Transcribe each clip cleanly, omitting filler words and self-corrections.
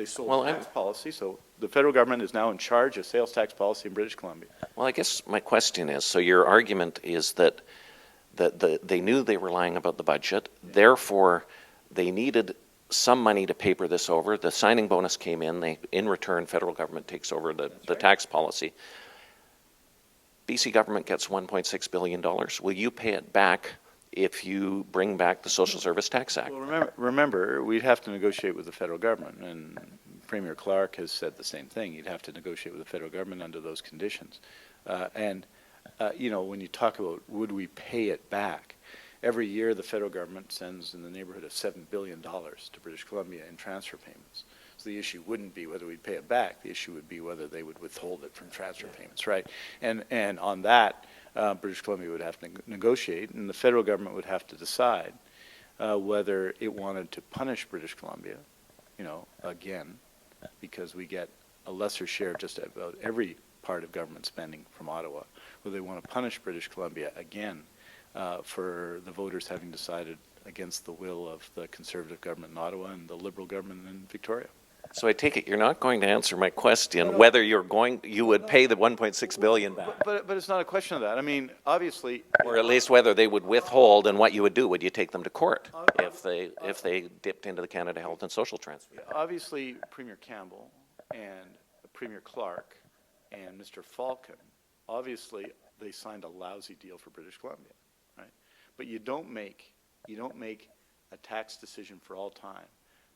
They sold tax policy, so the federal government is now in charge of sales tax policy in British Columbia. Well, I guess my question is, so your argument is that they knew they were lying about the budget, therefore they needed some money to paper this over. The signing bonus came in. In return, federal government takes over the tax policy. BC government gets $1.6 billion. Will you pay it back if you bring back the Social Service Tax Act? Well, remember, we'd have to negotiate with the federal government, and Premier Clark has said the same thing. You'd have to negotiate with the federal government under those conditions. You know, when you talk about would we pay it back, every year the federal government sends in the neighborhood of $7 billion to British Columbia in transfer payments. So the issue wouldn't be whether we'd pay it back. The issue would be whether they would withhold it from transfer payments, right? And on that, British Columbia would have to negotiate, and the federal government would have to decide whether it wanted to punish British Columbia, you know, again, because we get a lesser share of just about every part of government spending from Ottawa, whether they want to punish British Columbia again for the voters having decided against the will of the Conservative government in Ottawa and the Liberal government in Victoria. So I take it you're not going to answer my question whether you would pay the $1.6 billion back. But it's not a question of that. I mean, obviously, or at least whether they would withhold, and what you would do. Would you take them to court if they dipped into the Canada Health and Social Transfer? Obviously, Premier Campbell and Premier Clark and Mr. Falcon, obviously they signed a lousy deal for British Columbia, right? But you don't make a tax decision for all time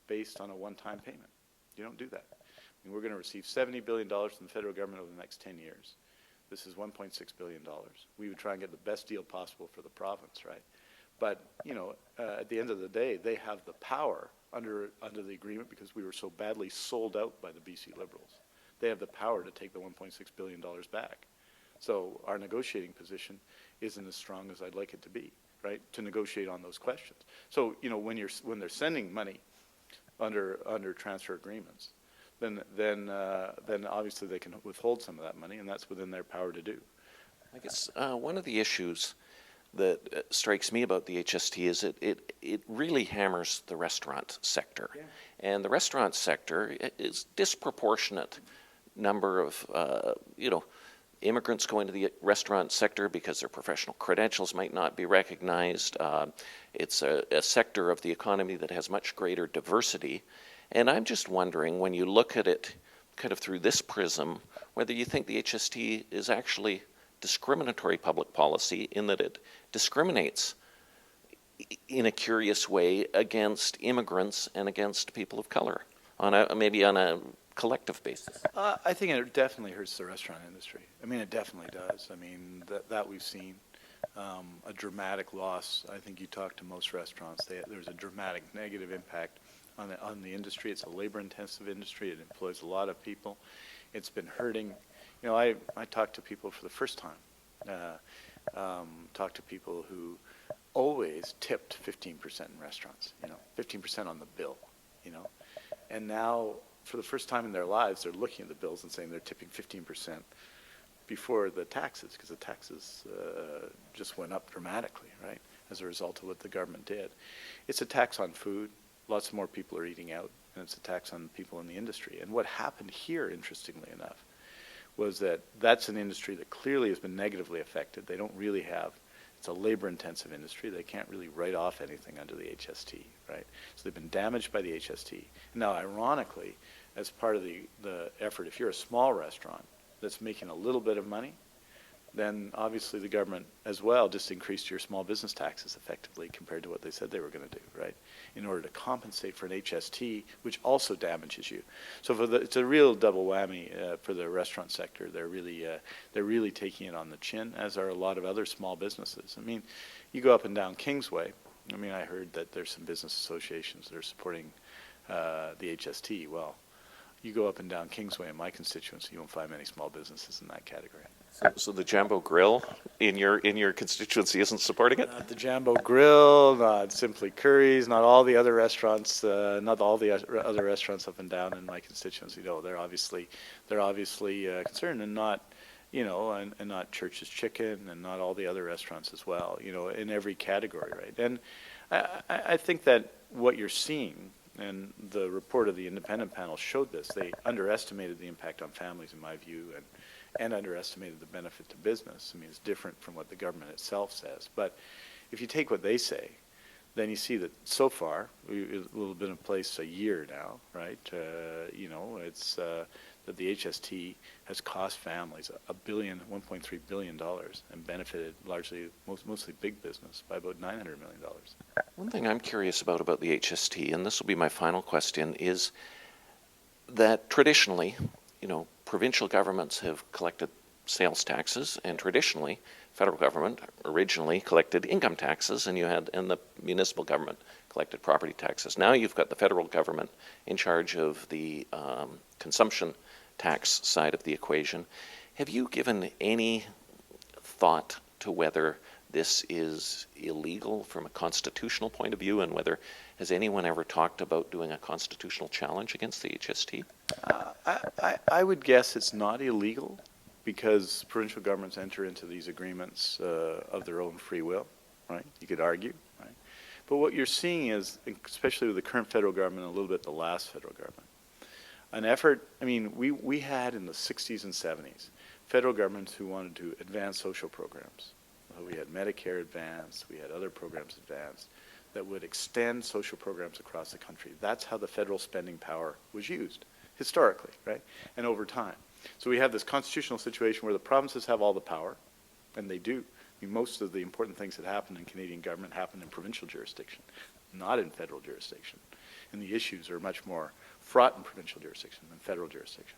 based on a one-time payment. You don't do that. I mean, we're going to receive $70 billion from the federal government over the next 10 years. This is $1.6 billion. We would try and get the best deal possible for the province, right? But, you know, at the end of the day, they have the power under the agreement, because we were so badly sold out by the BC Liberals. They have the power to take the $1.6 billion back. So our negotiating position isn't as strong as I'd like it to be, right, to negotiate on those questions. So, you know, when they're sending money under transfer agreements, then obviously they can withhold some of that money, and that's within their power to do. I guess one of the issues that strikes me about the HST is it really hammers the restaurant sector. Yeah. And the restaurant sector is disproportionate number of, you know, immigrants go into the restaurant sector because their professional credentials might not be recognized. It's a sector of the economy that has much greater diversity. And I'm just wondering, when you look at it kind of through this prism, whether you think the HST is actually discriminatory public policy in that it discriminates in a curious way against immigrants and against people of color, maybe on a collective basis. I think it definitely hurts the restaurant industry. I mean, it definitely does. I mean, that we've seen a dramatic loss. I think you talk to most restaurants, there's a dramatic negative impact on the industry. It's a labor-intensive industry. It employs a lot of people. It's been hurting. You know, I talk to people for the first time. Talk to people who always tipped 15% in restaurants. You know, 15% on the bill. You know, and now, for the first time in their lives, they're looking at the bills and saying they're tipping 15% before the taxes, because the taxes just went up dramatically, right, as a result of what the government did. It's a tax on food. Lots more people are eating out, and it's a tax on people in the industry. And what happened here, interestingly enough, was that that's an industry that clearly has been negatively affected. They don't really have, it's a labor-intensive industry. They can't really write off anything under the HST, right? So they've been damaged by the HST. Now, ironically, as part of the effort, if you're a small restaurant that's making a little bit of money, then obviously the government as well just increased your small business taxes effectively compared to what they said they were going to do, right, in order to compensate for an HST, which also damages you. So it's a real double whammy for the restaurant sector. They're really taking it on the chin, as are a lot of other small businesses. I mean, you go up and down Kingsway. I mean, I heard that there's some business associations that are supporting the HST. Well, you go up and down Kingsway in my constituency, you won't find many small businesses in that category. So the Jambo Grill in your constituency isn't supporting it? Not the Jambo Grill, not Simply Curry's, not all the other restaurants, not all the other restaurants up and down in my constituency. No, they're obviously concerned, and not, you know, and not Church's Chicken, and not all the other restaurants as well. You know, in every category, right? And I think that what you're seeing And the report of the independent panel showed this. They underestimated the impact on families, in my view, and underestimated the benefit to business. I mean, it's different from what the government itself says. But if you take what they say, then you see that so far, we'll have been in place a year now, right? It's that the HST has cost families $1.3 billion and benefited largely, mostly big business by about $900 million. One thing I'm curious about the HST, and this will be my final question, is that traditionally, provincial governments have collected sales taxes, and traditionally, federal government originally collected income taxes, and the municipal government collected property taxes. Now you've got the federal government in charge of the consumption tax side of the equation. Have you given any thought to whether this is illegal from a constitutional point of view, and has anyone ever talked about doing a constitutional challenge against the HST? I would guess it's not illegal, because provincial governments enter into these agreements of their own free will, right? You could argue, right? But what you're seeing is, especially with the current federal government and a little bit the last federal government, an effort. I mean, we had in the 60s and 70s federal governments who wanted to advance social programs. We had Medicare advanced, we had other programs advanced that would extend social programs across the country. That's how the federal spending power was used, historically, right? And over time. So we have this constitutional situation where the provinces have all the power, and they do. I mean, most of the important things that happen in Canadian government happen in provincial jurisdiction, not in federal jurisdiction. And the issues are much more fraught in provincial jurisdiction than federal jurisdiction.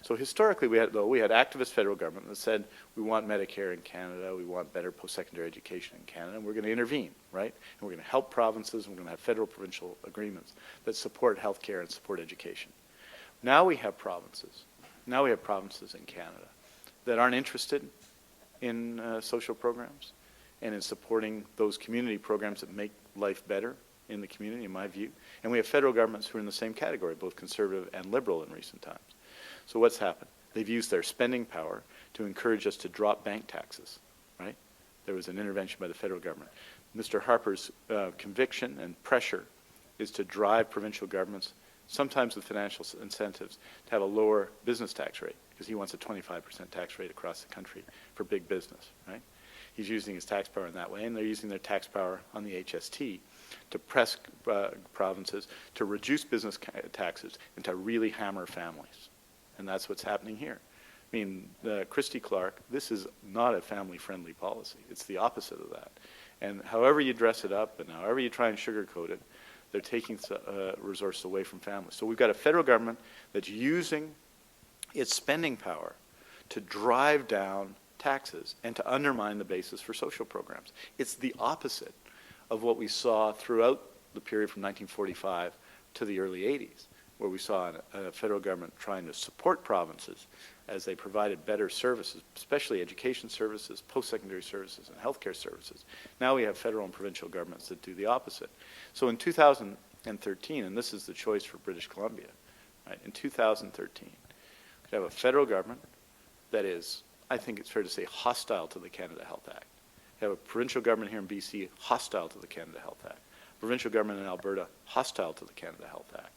So historically, we had activist federal government that said, we want Medicare in Canada, we want better post-secondary education in Canada, and we're going to intervene, right? And we're going to help provinces, and we're going to have federal-provincial agreements that support healthcare and support education. Now we have provinces in Canada that aren't interested in social programs and in supporting those community programs that make life better in the community, in my view. And we have federal governments who are in the same category, both conservative and liberal in recent times. So what's happened? They've used their spending power to encourage us to drop bank taxes, right? There was an intervention by the federal government. Mr. Harper's conviction and pressure is to drive provincial governments, sometimes with financial incentives, to have a lower business tax rate, because he wants a 25% tax rate across the country for big business, right? He's using his tax power in that way, and they're using their tax power on the HST to press provinces to reduce business taxes and to really hammer families. And that's what's happening here. I mean, Christy Clark, this is not a family-friendly policy. It's the opposite of that. And however you dress it up and however you try and sugarcoat it, they're taking resources away from families. So we've got a federal government that's using its spending power to drive down taxes and to undermine the basis for social programs. It's the opposite of what we saw throughout the period from 1945 to the early 80s, where we saw a federal government trying to support provinces as they provided better services, especially education services, post-secondary services, and healthcare services. Now we have federal and provincial governments that do the opposite. So in 2013, and this is the choice for British Columbia, right? In 2013, we have a federal government that is, I think it's fair to say, hostile to the Canada Health Act. We have a provincial government here in BC hostile to the Canada Health Act. Provincial government in Alberta hostile to the Canada Health Act.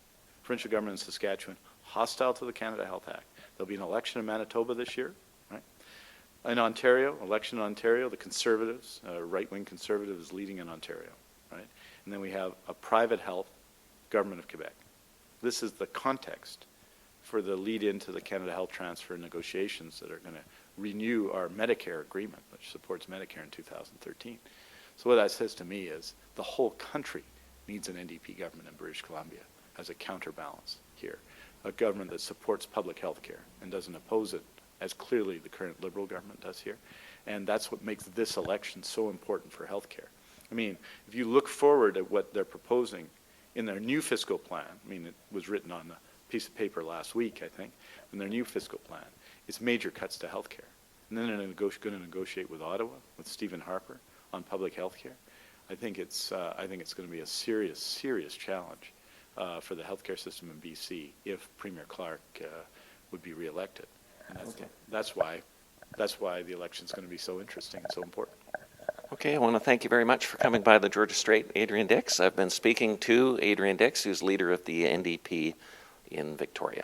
Provincial government in Saskatchewan hostile to the Canada Health Act. There'll be an election in Manitoba this year, right? In Ontario, election in Ontario, the Conservatives, right-wing Conservative is leading in Ontario, right? And then we have a private health government of Quebec. This is the context for the lead-in to the Canada Health Transfer negotiations that are going to renew our Medicare agreement, which supports Medicare in 2013. So what that says to me is the whole country needs an NDP government in British Columbia as a counterbalance here, a government that supports public health care and doesn't oppose it as clearly the current Liberal government does here. And that's what makes this election so important for health care. I mean, if you look forward at what they're proposing in their new fiscal plan, I mean, it was written on a piece of paper last week, I think, in their new fiscal plan, it's major cuts to health care. And then they're going to negotiate with Ottawa, with Stephen Harper, on public health care. I think it's going to be a serious, serious challenge for the healthcare system in BC if Premier Clark would be reelected. And that's why the election is going to be so interesting and so important. Okay, I want to thank you very much for coming by the Georgia Strait, Adrian Dix. I've been speaking to Adrian Dix, who's leader of the NDP in Victoria.